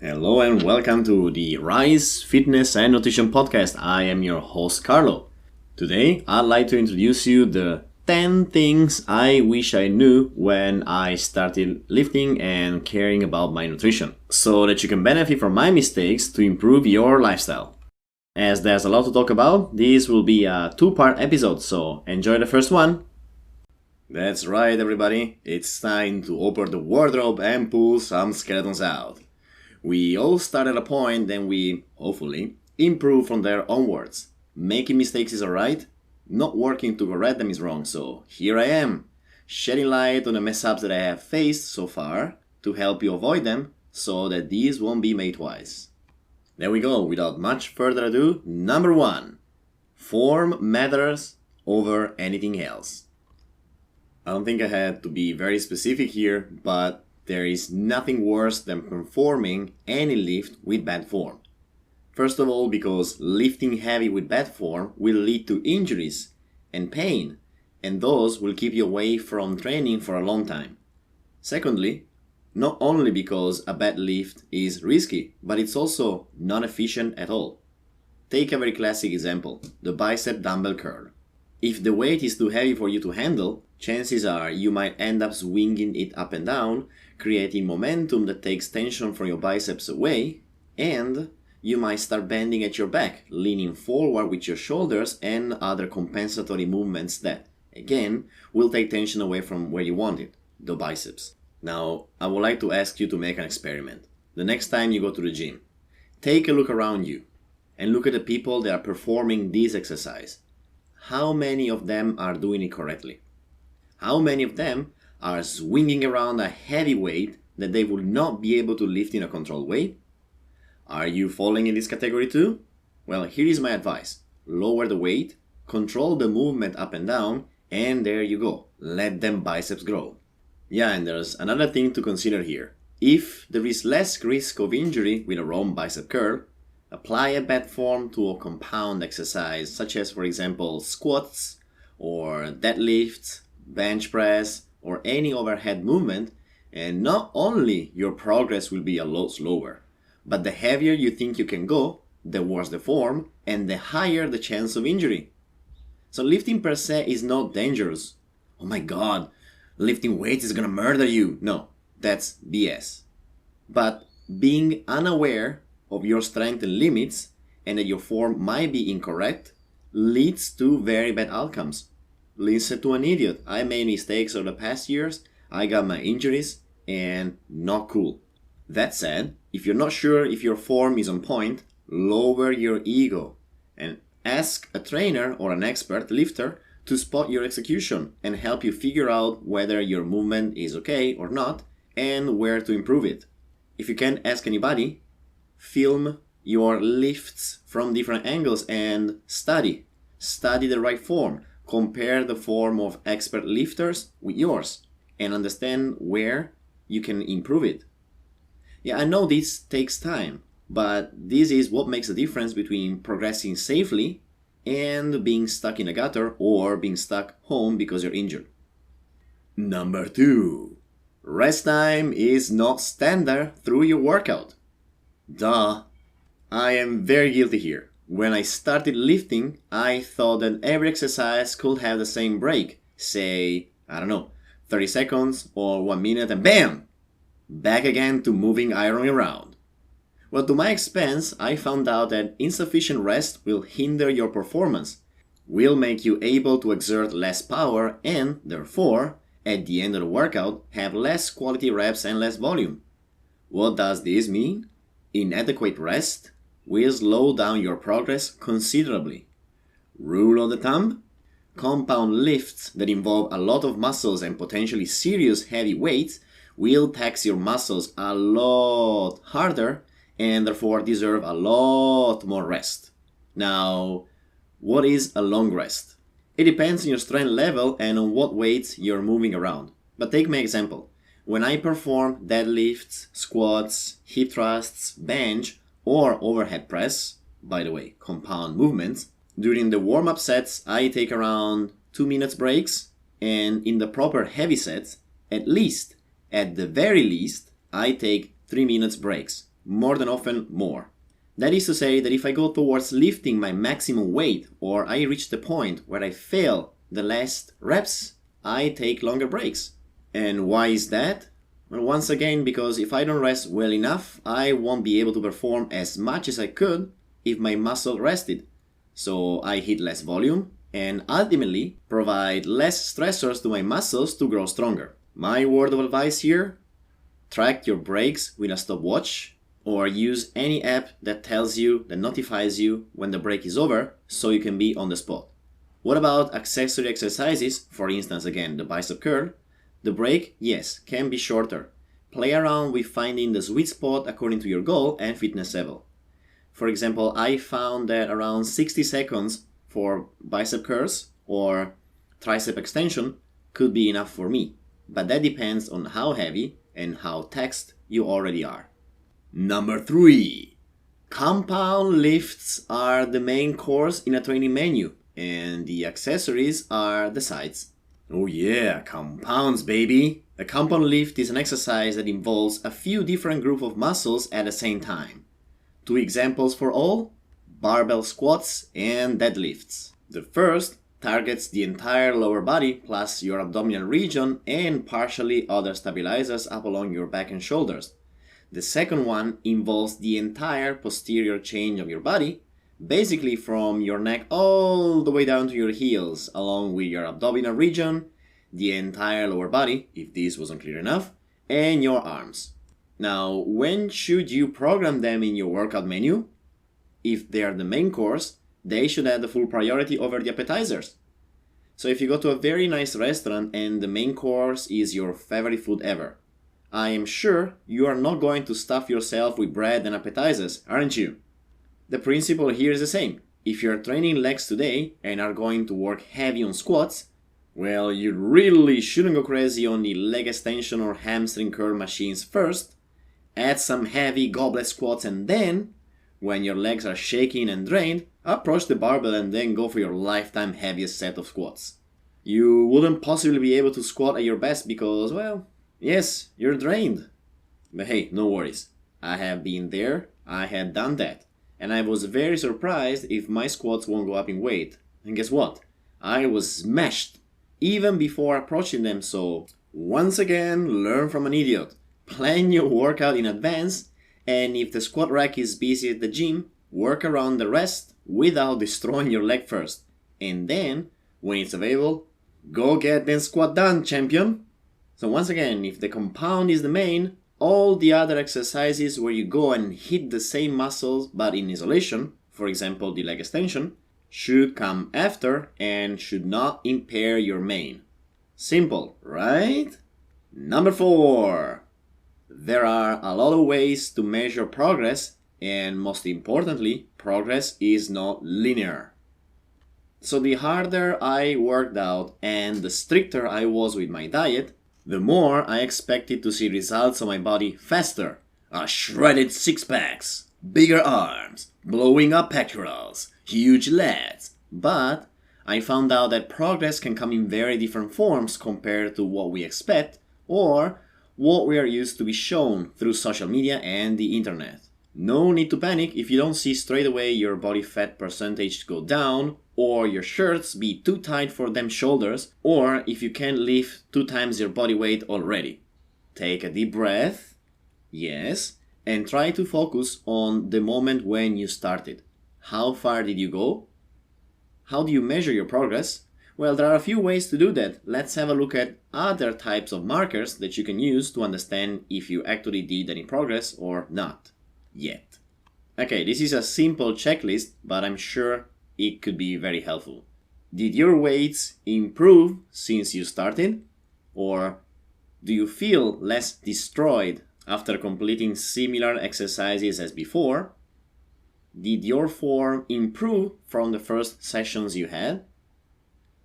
Hello and welcome to the Rise Fitness and Nutrition Podcast. I am your host Carlo. Today I'd like to introduce you the 10 things I wish I knew when I started lifting and caring about my nutrition, so that you can benefit from my mistakes to improve your lifestyle. As there's a lot to talk about, this will be a two-part episode, so enjoy the first one. That's right, everybody. It's time to open the wardrobe and pull some skeletons out. We all start at a point, then we, hopefully, improve from there onwards. Making mistakes is alright, not working to correct them is wrong, so here I am, shedding light on the mess-ups that I have faced so far to help you avoid them so that these won't be made twice. There we go, without much further ado, number 1. Form matters over anything else. I don't think I had to be very specific here, but there is nothing worse than performing any lift with bad form. First of all, because lifting heavy with bad form will lead to injuries and pain, and those will keep you away from training for a long time. Secondly, not only because a bad lift is risky, but it's also not efficient at all. Take a very classic example, the bicep dumbbell curl. If the weight is too heavy for you to handle, chances are you might end up swinging it up and down, creating momentum that takes tension from your biceps away, and you might start bending at your back, leaning forward with your shoulders and other compensatory movements that, again, will take tension away from where you want it, the biceps. Now, I would like to ask you to make an experiment. The next time you go to the gym, take a look around you and look at the people that are performing this exercise. How many of them are doing it correctly? How many of them are swinging around a heavy weight that they would not be able to lift in a controlled way? Are you falling in this category too? Well, here is my advice. Lower the weight, control the movement up and down, and there you go. Let them biceps grow. Yeah, and there's another thing to consider here. If there is less risk of injury with a wrong bicep curl, apply a bad form to a compound exercise, such as, for example, squats or deadlifts, bench press, or any overhead movement, and not only your progress will be a lot slower, but the heavier you think you can go, the worse the form, and the higher the chance of injury. So lifting per se is not dangerous. Oh my god, lifting weights is gonna murder you. No, that's BS. But being unaware of your strength and limits, and that your form might be incorrect, leads to very bad outcomes. Listen to an idiot. I made mistakes over the past years, I got my injuries, and not cool. That said, if you're not sure if your form is on point, lower your ego and ask a trainer or an expert lifter to spot your execution and help you figure out whether your movement is okay or not and where to improve it. If you can't ask anybody, film your lifts from different angles and study. Study the right form. Compare the form of expert lifters with yours and understand where you can improve it. Yeah, I know this takes time, but this is what makes the difference between progressing safely and being stuck in a gutter or being stuck home because you're injured. Number 2. Rest time is not standard through your workout. Duh. I am very guilty here. When I started lifting, I thought that every exercise could have the same break. Say, 30 seconds or 1 minute and BAM! Back again to moving iron around. Well, to my expense, I found out that insufficient rest will hinder your performance, will make you able to exert less power and, therefore, at the end of the workout, have less quality reps and less volume. What does this mean? Inadequate rest will slow down your progress considerably. Rule of the thumb? Compound lifts that involve a lot of muscles and potentially serious heavy weights will tax your muscles a lot harder and therefore deserve a lot more rest. Now, what is a long rest? It depends on your strength level and on what weights you're moving around. But take my example. When I perform deadlifts, squats, hip thrusts, bench, or overhead press, by the way, compound movements, during the warm-up sets I take around 2 minutes breaks, and in the proper heavy sets, at the very least, I take 3 minutes breaks. more than often more. That is to say that if I go towards lifting my maximum weight or I reach the point where I fail the last reps, I take longer breaks. And why is that? Well, once again, because if I don't rest well enough, I won't be able to perform as much as I could if my muscle rested. So I hit less volume and ultimately provide less stressors to my muscles to grow stronger. My word of advice here: track your breaks with a stopwatch or use any app that notifies you when the break is over so you can be on the spot. What about accessory exercises? For instance, again, the bicep curl. The break, yes, can be shorter. Play around with finding the sweet spot according to your goal and fitness level. For example, I found that around 60 seconds for bicep curls or tricep extension could be enough for me, but that depends on how heavy and how taxed you already are. Number 3. Compound lifts are the main course in a training menu, and the accessories are the sides. Oh yeah, compounds, baby! A compound lift is an exercise that involves a few different groups of muscles at the same time. 2 examples for all: barbell squats and deadlifts. The first targets the entire lower body plus your abdominal region and partially other stabilizers up along your back and shoulders. The second one involves the entire posterior chain of your body, basically from your neck all the way down to your heels, along with your abdominal region, the entire lower body, if this wasn't clear enough, and your arms. Now, when should you program them in your workout menu? If they are the main course, they should have the full priority over the appetizers. So if you go to a very nice restaurant and the main course is your favorite food ever, I am sure you are not going to stuff yourself with bread and appetizers, aren't you? The principle here is the same. If you're training legs today and are going to work heavy on squats, well, you really shouldn't go crazy on the leg extension or hamstring curl machines first. Add some heavy goblet squats and then, when your legs are shaking and drained, approach the barbell and then go for your lifetime heaviest set of squats. You wouldn't possibly be able to squat at your best because, well, yes, you're drained. But hey, no worries. I have been there, I had done that, and I was very surprised if my squats won't go up in weight. And guess what? I was smashed even before approaching them, so once again, learn from an idiot. Plan your workout in advance, and if the squat rack is busy at the gym, work around the rest without destroying your leg first. And then, when it's available, go get that squat done, champion! So once again, if the compound is the main, all the other exercises where you go and hit the same muscles but in isolation, for example the leg extension, should come after and should not impair your main. Simple, right? Number 4. There are a lot of ways to measure progress, and most importantly, progress is not linear. So the harder I worked out and the stricter I was with my diet, the more I expected to see results on my body faster. A shredded six-packs, bigger arms, blowing up pectorals, huge lats. But I found out that progress can come in very different forms compared to what we expect or what we are used to be shown through social media and the internet. No need to panic if you don't see straight away your body fat percentage go down, or your shirts be too tight for them shoulders, or if you can't lift 2 times your body weight already. Take a deep breath, yes, and try to focus on the moment when you started. How far did you go? How do you measure your progress? Well, there are a few ways to do that. Let's have a look at other types of markers that you can use to understand if you actually did any progress or not yet. Okay, this is a simple checklist, but I'm sure it could be very helpful. Did your weights improve since you started? Or do you feel less destroyed after completing similar exercises as before? Did your form improve from the first sessions you had?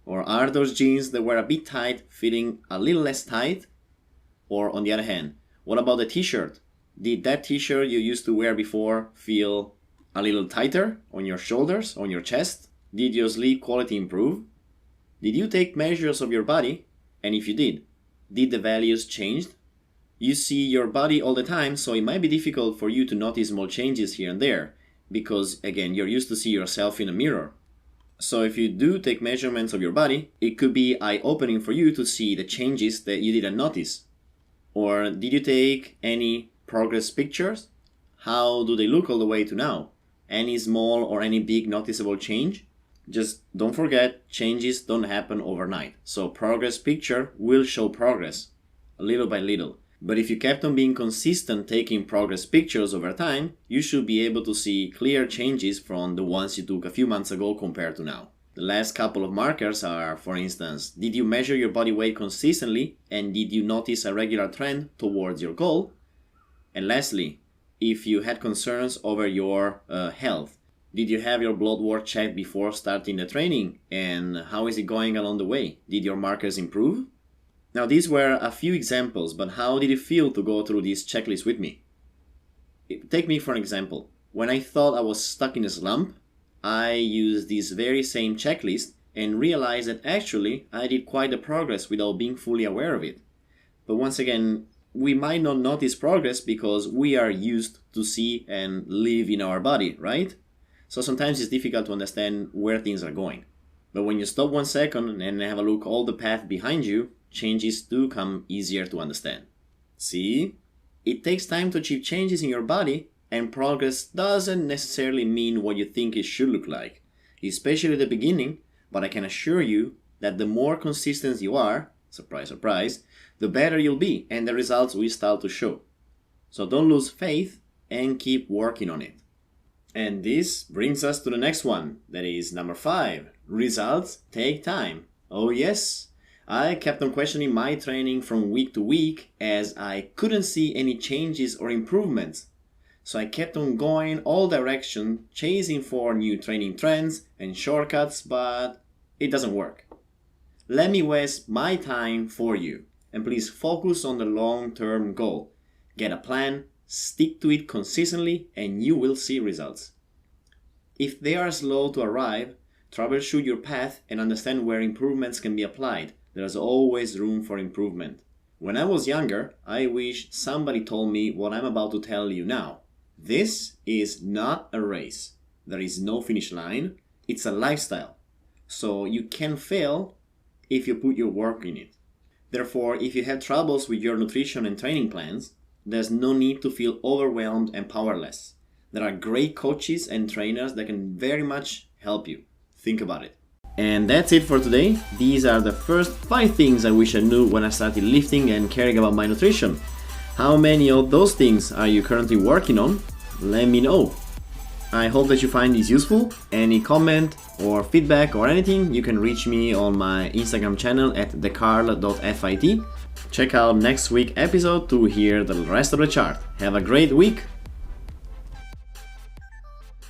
Or are those jeans that were a bit tight fitting a little less tight? Or on the other hand, what about the t-shirt? Did that t-shirt you used to wear before feel a little tighter on your shoulders, on your chest? Did your sleep quality improve? Did you take measures of your body? And if you did the values change? You see your body all the time, so it might be difficult for you to notice small changes here and there, because again, you're used to see yourself in a mirror. So if you do take measurements of your body, it could be eye-opening for you to see the changes that you didn't notice. Or did you take any progress pictures? How do they look all the way to now? Any small or any big noticeable change? Just don't forget, changes don't happen overnight. So progress picture will show progress, little by little. But if you kept on being consistent taking progress pictures over time, you should be able to see clear changes from the ones you took a few months ago compared to now. The last couple of markers are, for instance, did you measure your body weight consistently and did you notice a regular trend towards your goal? And lastly, if you had concerns over your health, did you have your blood work checked before starting the training? And how is it going along the way? Did your markers improve? Now these were a few examples, but how did it feel to go through this checklist with me? Take me for an example. When I thought I was stuck in a slump, I used this very same checklist and realized that actually I did quite the progress without being fully aware of it. But once again, we might not notice progress because we are used to see and live in our body, right? So sometimes it's difficult to understand where things are going. But when you stop 1 second and have a look all the path behind you, changes do come easier to understand. See? It takes time to achieve changes in your body, and progress doesn't necessarily mean what you think it should look like, especially at the beginning, but I can assure you that the more consistent you are, surprise, surprise, the better you'll be and the results will start to show. So don't lose faith and keep working on it. And this brings us to the next one, that is number 5. Results take time. Oh yes, I kept on questioning my training from week to week as I couldn't see any changes or improvements. So I kept on going all directions, chasing for new training trends and shortcuts, but it doesn't work. Let me waste my time for you, and please focus on the long-term goal. Get a plan, stick to it consistently, and you will see results. If they are slow to arrive, troubleshoot your path and understand where improvements can be applied. There's always room for improvement. When I was younger, I wish somebody told me what I'm about to tell you now. This is not a race. There is no finish line. It's a lifestyle. So you can fail if you put your work in it. Therefore, if you have troubles with your nutrition and training plans, there's no need to feel overwhelmed and powerless. There are great coaches and trainers that can very much help you. Think about it. And that's it for today. These are the first 5 things I wish I knew when I started lifting and caring about my nutrition. How many of those things are you currently working on? Let me know. I hope that you find this useful. Any comment or feedback or anything, you can reach me on my Instagram channel at thecarl.fit. Check out next week's episode to hear the rest of the chart. Have a great week!